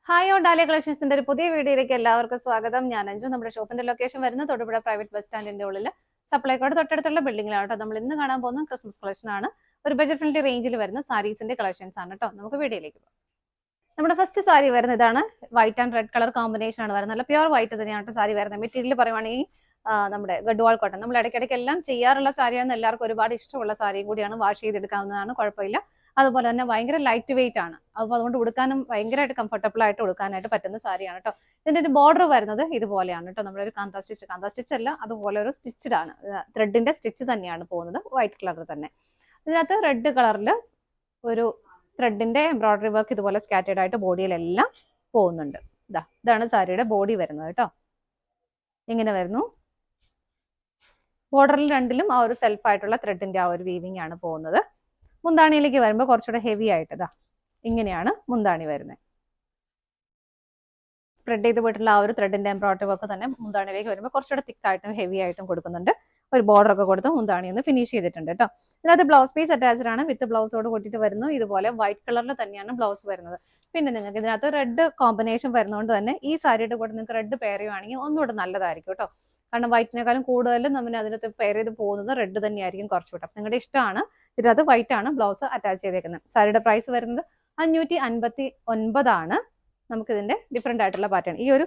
Hi on dahlia കളക്ഷൻസിന്റെ ഒരു പുതിയ വീഡിയോയിലേക്ക് എല്ലാവർക്കും സ്വാഗതം. ഞാൻ അഞ്ജു. നമ്മുടെ ഷോപ്പിന്റെ ലൊക്കേഷൻ വരുന്നത് തൊടുപുഴ പ്രൈവറ്റ് ബസ് സ്റ്റാൻഡിന്റെ ഉള്ളിൽ സപ്ലൈകോട് തൊട്ടടുത്തുള്ള ബിൽഡിംഗിലാണ് കേട്ടോ. നമ്മൾ ഇന്ന് കാണാൻ പോകുന്ന ക്രിസ്മസ് കളക്ഷൻ ആണ്. ഒരു ബഡ്ജറ്റ് ഫ്രണ്ട്ലി റേഞ്ചിൽ വരുന്ന സാരീസിന്റെ കളക്ഷൻസ് ആണ് കേട്ടോ. നമുക്ക് വീഡിയോയിലേക്ക് പോകാം. നമ്മുടെ ഫസ്റ്റ് സാരി വരുന്നത് ഇതാണ്. White and red colour combination ആണ് വരുന്നത്. നല്ല പ്യുവർ വൈറ്റ് തന്നെയാണ് സാരി വരുന്നത്. മെറ്റീരിയൽ പറയുവാണെങ്കിൽ നമ്മുടെ ഗഡ്വാൾ കോട്ടൺ. നമ്മൾ ഇടയ്ക്കിടയ്ക്ക് എല്ലാം ചെയ്യാറുള്ള സാരിയാണ്. എല്ലാവർക്കും ഒരുപാട് ഇഷ്ടമുള്ള സാരിയും കൂടിയാണ്. വാഷ് ചെയ്തെടുക്കാവുന്നതാണ്, കുഴപ്പമില്ല. അതുപോലെ തന്നെ ഭയങ്കര ലൈറ്റ് വെയിറ്റ് ആണ്. അപ്പോൾ അതുകൊണ്ട് ഉടുക്കാനും ഭയങ്കരമായിട്ട് കംഫർട്ടബിൾ ആയിട്ട് ഉടുക്കാനായിട്ട് പറ്റുന്ന സാരിയാണ് കേട്ടോ. ഇതിന്റെ ഒരു ബോർഡർ വരുന്നത് ഇതുപോലെയാണ് കേട്ടോ. നമ്മുടെ ഒരു കാന്താ സ്റ്റിച്ച് അല്ല, അതുപോലെ ഒരു സ്റ്റിച്ചഡ് ആണ്. ത്രെഡിന്റെ സ്റ്റിച്ച് തന്നെയാണ് പോകുന്നത്, വൈറ്റ് കളർ തന്നെ. ഇതിനകത്ത് റെഡ് കളറിൽ ഒരു ത്രെഡിന്റെ എംബ്രോയിഡറി വർക്ക് ഇതുപോലെ സ്കാറ്റേഡ് ആയിട്ട് ബോഡിയിലെല്ലാം പോകുന്നുണ്ട്. ഇതാണ് സാരിയുടെ ബോഡി വരുന്നത് കേട്ടോ. ഇങ്ങനെ വരുന്നു. ബോർഡറിൽ രണ്ടിലും ആ ഒരു സെൽഫ് ആയിട്ടുള്ള ത്രെഡിന്റെ ആ ഒരു വീവിംഗ് ആണ് പോകുന്നത്. മുന്താണിയിലേക്ക് വരുമ്പോൾ കുറച്ചുകൂടെ ഹെവി ആയിട്ട് ഇങ്ങനെയാണ് മുന്താണി വരുന്നത്. സ്പ്രെഡ് ചെയ്ത് പോയിട്ടുള്ള ആ ഒരു ത്രെഡിന്റെ എംബ്രോയിഡറി വർക്ക് തന്നെ മുന്താണിയിലേക്ക് വരുമ്പോൾ കുറച്ചുകൂടെ തിക്കായിട്ടും ഹെവി ആയിട്ടും കൊടുക്കുന്നുണ്ട്. ഒരു ബോർഡർ ഒക്കെ കൊടുത്ത് മുന്താണി ഒന്ന് ഫിനിഷ് ചെയ്തിട്ടുണ്ട് കേട്ടോ. ഇതിനകത്ത് ബ്ലൗസ് പീസ് അറ്റാച്ച്ഡ് ആണ്. വിത്ത് ബ്ലൗസോട് കൂട്ടിയിട്ട് വരുന്നു. ഇതുപോലെ വൈറ്റ് കളറിൽ തന്നെയാണ് ബ്ലൗസ് വരുന്നത്. പിന്നെ നിങ്ങൾക്ക് ഇതിനകത്ത് റെഡ് കോമ്പിനേഷൻ വരുന്നതുകൊണ്ട് തന്നെ ഈ സാരിയുടെ കൂടെ നിങ്ങൾക്ക് റെഡ് പെയർ ചെയ്യുവാണെങ്കിൽ ഒന്നുകൂടെ നല്ലതായിരിക്കും കേട്ടോ. കാരണം വൈറ്റിനേക്കാളും കൂടുതലും നമ്മൾ അതിനകത്ത് പെയർ ചെയ്ത് പോകുന്നത് റെഡ് തന്നെയായിരിക്കും കുറച്ചുകൂടെ. നിങ്ങളുടെ ഇഷ്ടമാണ്. ഇതിനകത്ത് വൈറ്റ് ആണ് ബ്ലൗസ് അറ്റാച്ച് ചെയ്തേക്കുന്നത്. സാരിയുടെ പ്രൈസ് വരുന്നത് 559 നമുക്ക് ഇതിന്റെ ഡിഫറെന്റ് ആയിട്ടുള്ള പാറ്റേൺ. ഈ ഒരു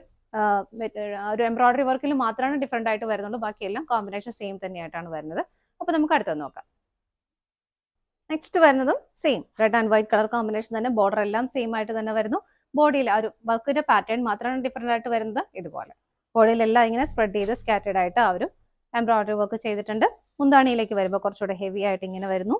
എംബ്രോയിഡറി വർക്കിൽ മാത്രമാണ് ഡിഫറെന്റ് ആയിട്ട് വരുന്നുള്ളൂ. ബാക്കിയെല്ലാം കോമ്പിനേഷൻ സെയിം തന്നെയായിട്ടാണ് വരുന്നത്. അപ്പൊ നമുക്ക് അടുത്ത് നോക്കാം. നെക്സ്റ്റ് വരുന്നതും same red and white colour combination തന്നെ. ബോർഡർ എല്ലാം സെയിം ആയിട്ട് തന്നെ വരുന്നു. ബോഡിയിൽ ആ ഒരു വർക്കിന്റെ പാറ്റേൺ മാത്രമാണ് ഡിഫറെന്റ് ആയിട്ട് വരുന്നത്. ഇതുപോലെ ബോഡിയിലെല്ലാം ഇങ്ങനെ സ്പ്രെഡ് ചെയ്ത് സ്കാറ്റേഡ് ആയിട്ട് ആ ഒരു എംബ്രോയിഡറി വർക്ക് ചെയ്തിട്ടുണ്ട്. മുന്താണിയിലേക്ക് വരുമ്പോൾ കുറച്ചുകൂടെ ഹെവി ആയിട്ട് ഇങ്ങനെ വരുന്നു.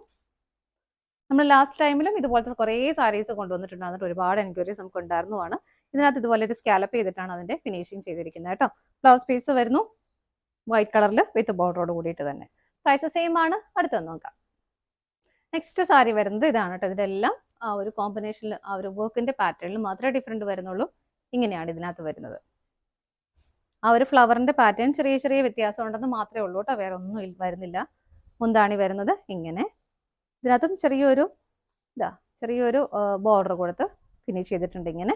നമ്മൾ ലാസ്റ്റ് ടൈമിലും ഇതുപോലത്തെ കുറേ സാരീസ് കൊണ്ടുവന്നിട്ടുണ്ടാകുന്നത് ഒരുപാട് എൻക്വയറീസ് നമുക്ക് ഉണ്ടായിരുന്നതാണ്. ഇതിനകത്ത് ഇതുപോലെ ഒരു സ്കാലപ്പ് ചെയ്തിട്ടാണ് അതിന്റെ ഫിനിഷിങ് ചെയ്തിരിക്കുന്നത് കേട്ടോ. ബ്ലൗസ് പീസ് വരുന്നു വൈറ്റ് കളറിൽ വിത്ത് ബോർഡറോട് കൂടിയിട്ട് തന്നെ. പ്രൈസ് സെയിം ആണ്. അടുത്തൊന്ന് നോക്കാം. നെക്സ്റ്റ് സാരി വരുന്നത് ഇതാണ് കേട്ടോ. ഇതിലെല്ലാം ആ ഒരു കോമ്പിനേഷനിൽ ആ ഒരു വർക്കിന്റെ പാറ്റേണിൽ മാത്രമേ ഡിഫറെന്റ് വരുന്നുള്ളൂ. ഇങ്ങനെയാണ് ഇതിനകത്ത് വരുന്നത്. ആ ഒരു ഫ്ലവറിന്റെ പാറ്റേൺ ചെറിയ ചെറിയ വ്യത്യാസം ഉണ്ടെന്ന് മാത്രമേ ഉള്ളൂ കേട്ടോ. വേറെ ഒന്നും വരുന്നില്ല. മുന്താണി വരുന്നത് ഇങ്ങനെ. ഇതിനകത്തും ചെറിയൊരു ബോർഡർ കൊടുത്ത് ഫിനിഷ് ചെയ്തിട്ടുണ്ട് ഇങ്ങനെ.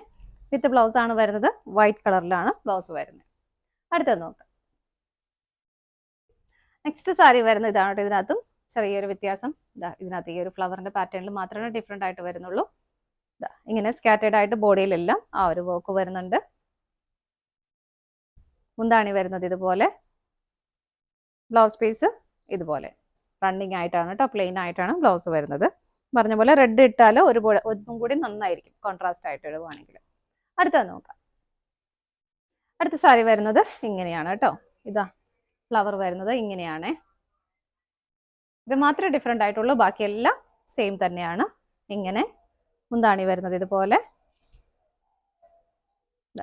വിത്ത് ബ്ലൗസ് ആണ് വരുന്നത്. വൈറ്റ് കളറിലാണ് ബ്ലൗസ് വരുന്നത്. അടുത്തത് നോക്കാം. നെക്സ്റ്റ് സാരി വരുന്നത് ഇതാണ് കേട്ടോ. ഇതിനകത്തും ചെറിയൊരു വ്യത്യാസം. ഇതിനകത്ത് ഈ ഒരു ഫ്ലവറിന്റെ പാറ്റേണിൽ മാത്രമേ ഡിഫറെന്റ് ആയിട്ട് വരുന്നുള്ളൂ. ഇങ്ങനെ സ്കാറ്റേഡ് ആയിട്ട് ബോഡിയിലെല്ലാം ആ ഒരു വർക്ക് വരുന്നുണ്ട്. മുന്താണി വരുന്നത് ഇതുപോലെ. ബ്ലൗസ് പീസ് ഇതുപോലെ റണ്ണിങ് ആയിട്ടാണ് കേട്ടോ. പ്ലെയിൻ ആയിട്ടാണ് ബ്ലൗസ് വരുന്നത്. പറഞ്ഞ പോലെ റെഡ് ഇട്ടാൽ ഒന്നും കൂടി നന്നായിരിക്കും കോൺട്രാസ്റ്റ് ആയിട്ട് ഇടുവാണെങ്കിൽ. അടുത്തത് നോക്കാം. അടുത്ത സാരി വരുന്നത് ഇങ്ങനെയാണ് കേട്ടോ. ഫ്ലവർ വരുന്നത് ഇങ്ങനെയാണ്. ഇത് മാത്രമേ ഡിഫറെന്റ് ആയിട്ടുള്ളൂ. ബാക്കിയെല്ലാം സെയിം തന്നെയാണ്. ഇങ്ങനെ മുന്താണി വരുന്നത് ഇതുപോലെ.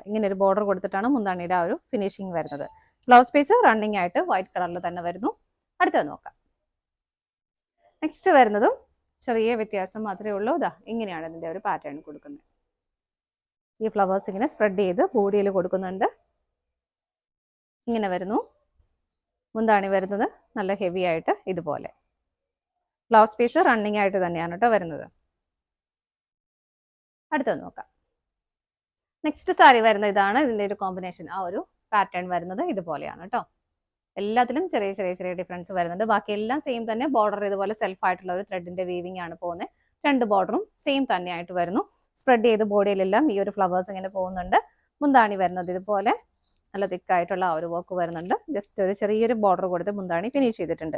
ഇങ്ങനെ ഒരു ബോർഡർ കൊടുത്തിട്ടാണ് മുന്താണിയുടെ ആ ഒരു ഫിനിഷിങ് വരുന്നത്. ബ്ലൗസ് പീസ് റണ്ണിങ് ആയിട്ട് വൈറ്റ് കളറിൽ തന്നെ വരുന്നു. അടുത്തത് നോക്കാം. നെക്സ്റ്റ് വരുന്നതും ചെറിയ വ്യത്യാസം മാത്രമേ ഉള്ളൂ. ഇങ്ങനെയാണ് ഇതിന്റെ ഒരു പാറ്റേൺ കൊടുക്കുന്നത്. ഈ ഫ്ലവേഴ്സ് ഇങ്ങനെ സ്പ്രെഡ് ചെയ്ത് ബോഡിയിൽ കൊടുക്കുന്നുണ്ട്. ഇങ്ങനെ വരുന്നു. മുന്താണി വരുന്നത് നല്ല ഹെവി ആയിട്ട് ഇതുപോലെ. ബ്ലൗസ് പീസ് റണ്ണിങ് ആയിട്ട് തന്നെയാണ് കേട്ടോ വരുന്നത്. അടുത്തത് നോക്കാം. നെക്സ്റ്റ് സാരി വരുന്നത് ഇതാണ്. ഇതിന്റെ ഒരു കോമ്പിനേഷൻ ആ ഒരു പാറ്റേൺ വരുന്നത് ഇതുപോലെയാണ് കേട്ടോ. എല്ലാത്തിലും ചെറിയ ചെറിയ ചെറിയ ഡിഫറൻസ് വരുന്നുണ്ട്. ബാക്കി എല്ലാം സെയിം തന്നെ. ബോർഡർ ഇതുപോലെ സെൽഫ് ആയിട്ടുള്ള ഒരു ത്രെഡിന്റെ വീവിംഗ് ആണ് പോകുന്നത്. രണ്ട് ബോർഡറും സെയിം തന്നെയായിട്ട് വരുന്നു. സ്പ്രെഡ് ചെയ്ത് ബോഡിയിലെല്ലാം ഈ ഒരു ഫ്ലവേഴ്സ് ഇങ്ങനെ പോകുന്നുണ്ട്. മുന്താണി വരുന്നത് ഇതുപോലെ നല്ല തിക്കായിട്ടുള്ള ആ ഒരു വർക്ക് വരുന്നുണ്ട്. ജസ്റ്റ് ഒരു ചെറിയൊരു ബോർഡർ കൊടുത്ത് മുന്താണി ഫിനിഷ് ചെയ്തിട്ടുണ്ട്.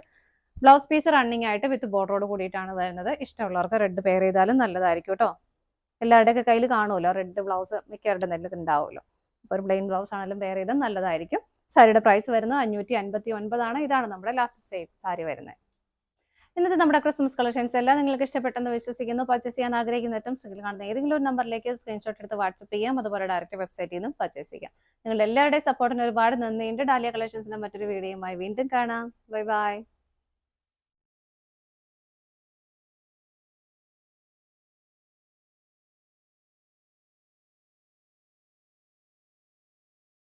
ബ്ലൗസ് പീസ് റണ്ണിങ് ആയിട്ട് വിത്ത് ബോർഡറോട് കൂടിയിട്ടാണ് വരുന്നത്. ഇഷ്ടമുള്ളവർക്ക് റെഡ് പെയർ ചെയ്താലും നല്ലതായിരിക്കും കേട്ടോ. എല്ലാവരുടെയൊക്കെ കയ്യിൽ കാണുമല്ലോ റെഡ് ബ്ലൗസ്. മിക്കവരുടെ നെല്ലിൽ ഉണ്ടാവുമല്ലോ. അപ്പോൾ ഒരു പ്ലെയിൻ ബ്ലൗസ് ആണെങ്കിലും പെയർ ചെയ്താൽ നല്ലതായിരിക്കും. സാരിയുടെ പ്രൈസ് വരുന്നത് 559 ഇതാണ് നമ്മുടെ ലാസ്റ്റ് സാരി വരുന്നത്. ഇന്നത്തെ നമ്മുടെ ക്രിസ്മസ് കളക്ഷൻസ് എല്ലാം നിങ്ങൾക്ക് ഇഷ്ടപ്പെട്ടെന്ന് വിശ്വസിക്കുന്നു. പർച്ചേസ് ചെയ്യാൻ ആഗ്രഹിക്കുന്ന ഐറ്റംസ് ഇതിൽ കാണുന്ന ഏതെങ്കിലും ഒരു നമ്പറിലേക്ക് സ്ക്രീൻഷോട്ട് എടുത്ത് വാട്സപ്പ് ചെയ്യാം. അതുപോലെ ഡയറക്റ്റ് വെബ്സൈറ്റിൽ നിന്നും പർച്ചേസ് ചെയ്യാം. നിങ്ങളുടെ എല്ലാവരുടെയും സപ്പോർട്ടിന് ഒരുപാട് നന്ദിയുണ്ട്. ഡാലിയ കളക്ഷൻസിന്റെ മറ്റൊരു വീഡിയോയുമായി വീണ്ടും കാണാം. Bye bye.